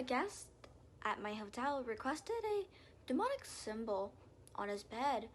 A guest at my hotel requested a demonic symbol on his bed.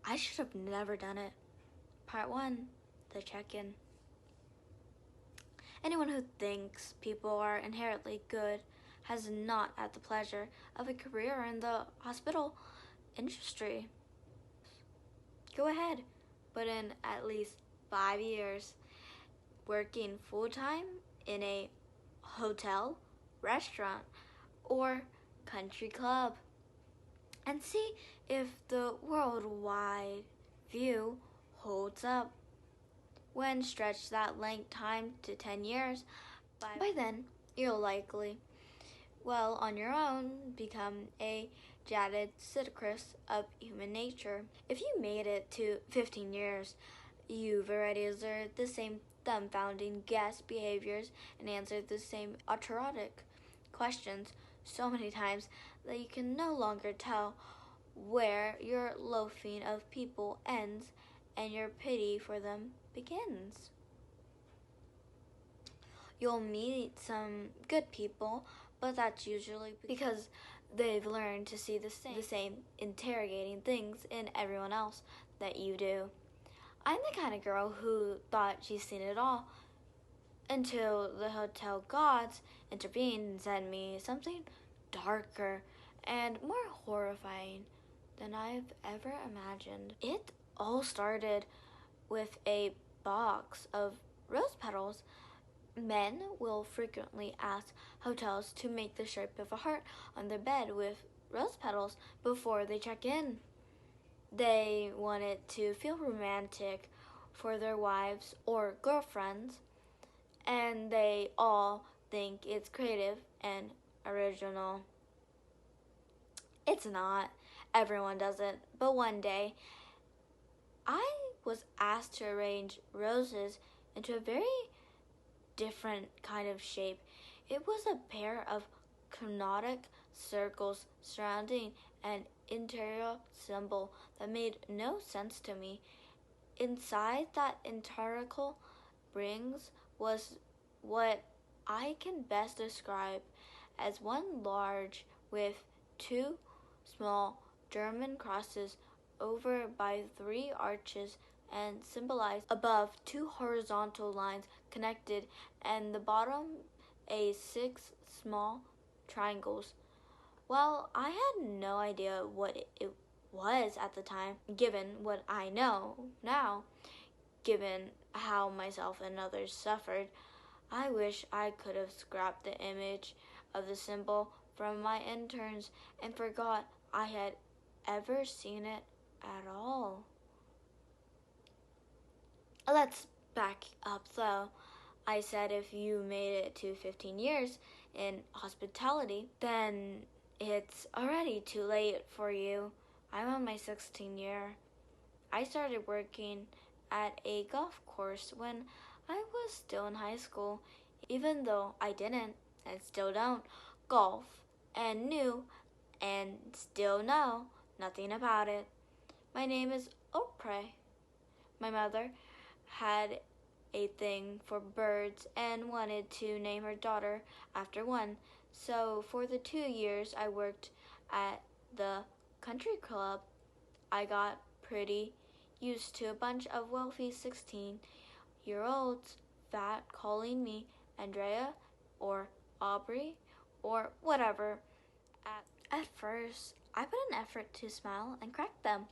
I should have never done it. Part 1. The check-in. Anyone who thinks people are inherently good has not had the pleasure of a career in the hospital industry. Go ahead, put in at least 5 years working full-time in a hotel, restaurant, or country club, and see if the worldwide view holds up. When stretch that length time to 10 years, by then you'll likely, well on your own, become a jaded cicatrice of human nature. If you made it to 15 years, you've already observed the same dumbfounding guest behaviors and answered the same autoerotic questions so many times that you can no longer tell where your loathing of people ends and your pity for them begins. You'll meet some good people, but that's usually because they've learned to see the same interrogating things in everyone else that you do. I'm the kind of girl who thought she's seen it all until the hotel gods intervened and sent me something darker and more horrifying than I've ever imagined. It all started with a box of rose petals. Men will frequently ask hotels to make the shape of a heart on their bed with rose petals before they check in. They want it to feel romantic for their wives or girlfriends, and they all think it's creative and original. It's not. Everyone does it. But one day, I was asked to arrange roses into a very different kind of shape. It was a pair of conic circles surrounding an interior symbol that made no sense to me. Inside that interior rings was what I can best describe as one large with 2 small German crosses over by 3 arches and symbolized above 2 horizontal lines connected, and the bottom a 6 small triangles. Well, I had no idea what it was at the time, given what I know now, given how myself and others suffered. I wish I could have scrapped the image of the symbol from my interns and forgot I had ever seen it at all. Let's back up though. I said if you made it to 15 years in hospitality, then it's already too late for you. I'm on my 16th year. I started working at a golf course when I was still in high school, even though I didn't and still don't golf and knew and still know nothing about it. My name is Oprah. My mother had a thing for birds and wanted to name her daughter after one. So for the 2 years I worked at the country club, I got pretty used to a bunch of wealthy 16-year-olds fat calling me Andrea or Aubrey or whatever. At first, I put an effort to smile and correct them.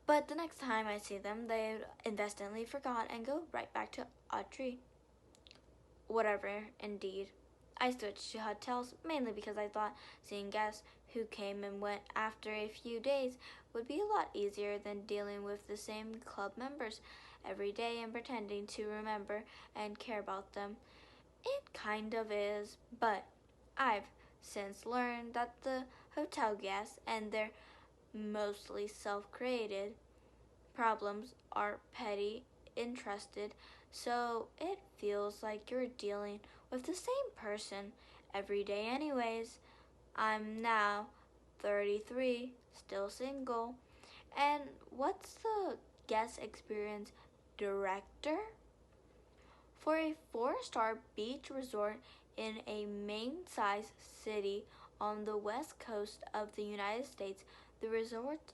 But the next time I see them, they instantly forgot and go right back to Audrey. Whatever, indeed. I switched to hotels mainly because I thought seeing guests who came and went after a few days would be a lot easier than dealing with the same club members every day and pretending to remember and care about them. It kind of is, but I've since learned that the hotel guests and their mostly self-created problems are petty, interested, so it feels like you're dealing with the same person every day anyways. I'm now 33, still single. And what's the guest experience director? For a 4-star beach resort in a main-sized city on the west coast of the United States. The resort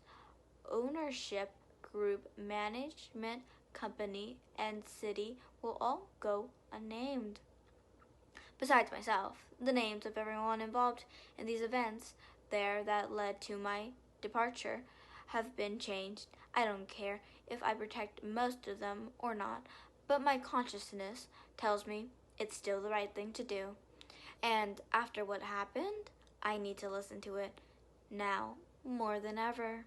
ownership group, management company, and city will all go unnamed. Besides myself, the names of everyone involved in these events there that led to my departure have been changed. I don't care if I protect most of them or not, but my consciousness tells me it's still the right thing to do. And after what happened, I need to listen to it now more than ever.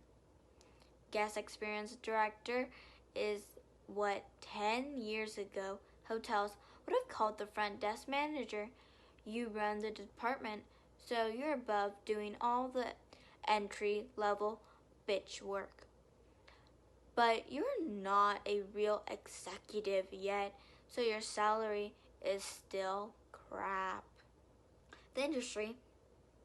Guest experience director is what 10 years ago hotels would have called the front desk manager. You run the department, so you're above doing all the entry level bitch work. But you're not a real executive yet, so your salary is still crap. The industry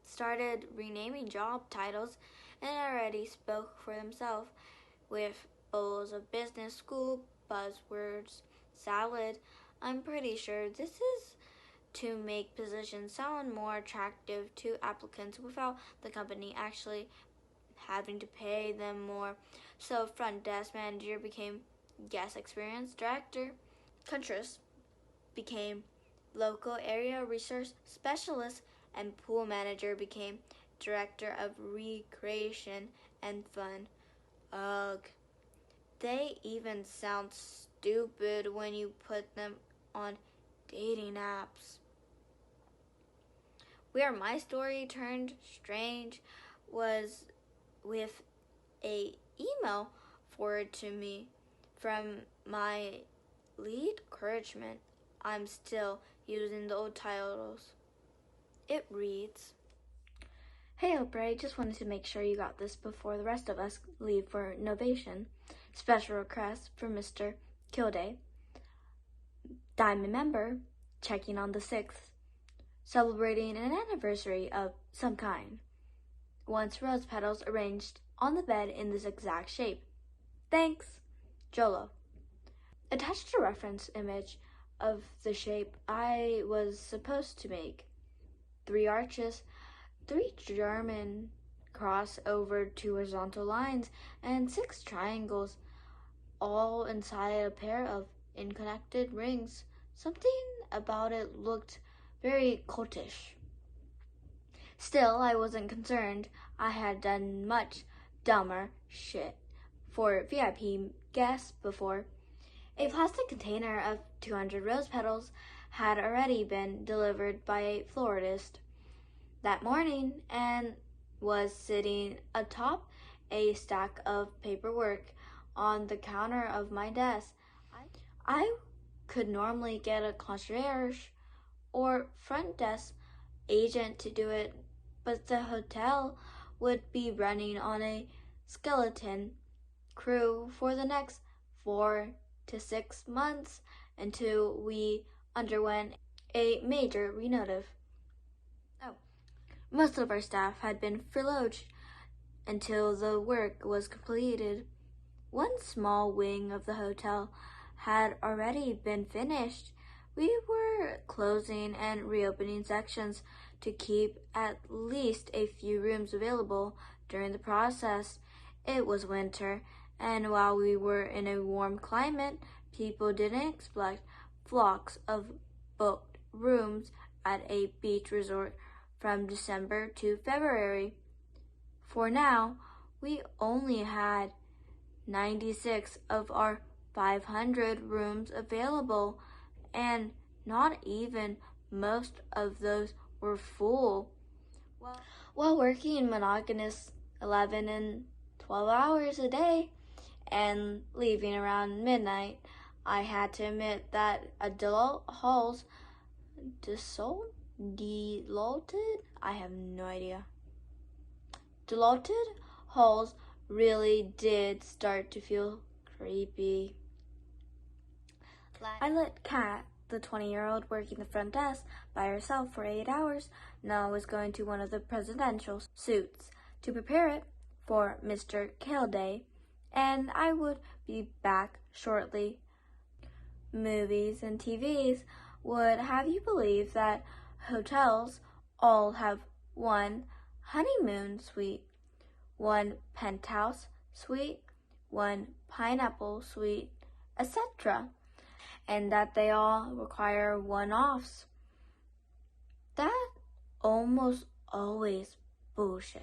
started renaming job titles and already spoke for themselves with bowls of business school buzzwords salad. I'm pretty sure this is to make positions sound more attractive to applicants without the company actually having to pay them more. So front desk manager became guest experience director. Contras became local area resource specialist, and pool manager became director of recreation and fun. Ugh. They even sound stupid when you put them on dating apps. Where my story turned strange was with a email forwarded to me from my lead encouragement. I'm still using the old titles. It reads, "Hey Oprah, just wanted to make sure you got this before the rest of us leave for Novation. Special request for Mr. Kilday. Diamond member, checking on the 6th. Celebrating an anniversary of some kind. Wants rose petals arranged on the bed in this exact shape. Thanks, Jolo." Attached a reference image of the shape I was supposed to make. 3 arches, 3 German cross over 2 horizontal lines, and 6 triangles, all inside a pair of unconnected rings. Something about it looked very cultish. Still, I wasn't concerned. I had done much dumber shit for VIP guests before. A plastic container of 200 rose petals had already been delivered by a florist that morning and was sitting atop a stack of paperwork on the counter of my desk. I could normally get a concierge or front desk agent to do it, but the hotel would be running on a skeleton crew for the next 4 to 6 months until we underwent a major renov. Most of our staff had been furloughed until the work was completed. One small wing of the hotel had already been finished. We were closing and reopening sections to keep at least a few rooms available during the process. It was winter, and while we were in a warm climate, people didn't expect flocks of booked rooms at a beach resort from December to February. For now, we only had 96 of our 500 rooms available, and not even most of those were full. While working monotonous 11 and 12 hours a day and leaving around midnight, I had to admit that adult halls diluted? I have no idea. Diluted halls really did start to feel creepy. I let Kat, the 20-year-old working the front desk by herself for 8 hours, know I was going to one of the presidential suites to prepare it for Mr. Kilday, and I would be back shortly. Movies and TVs would have you believe that hotels all have one honeymoon suite, one penthouse suite, one pineapple suite, etc., and that they all require one-offs. That almost always bullshit.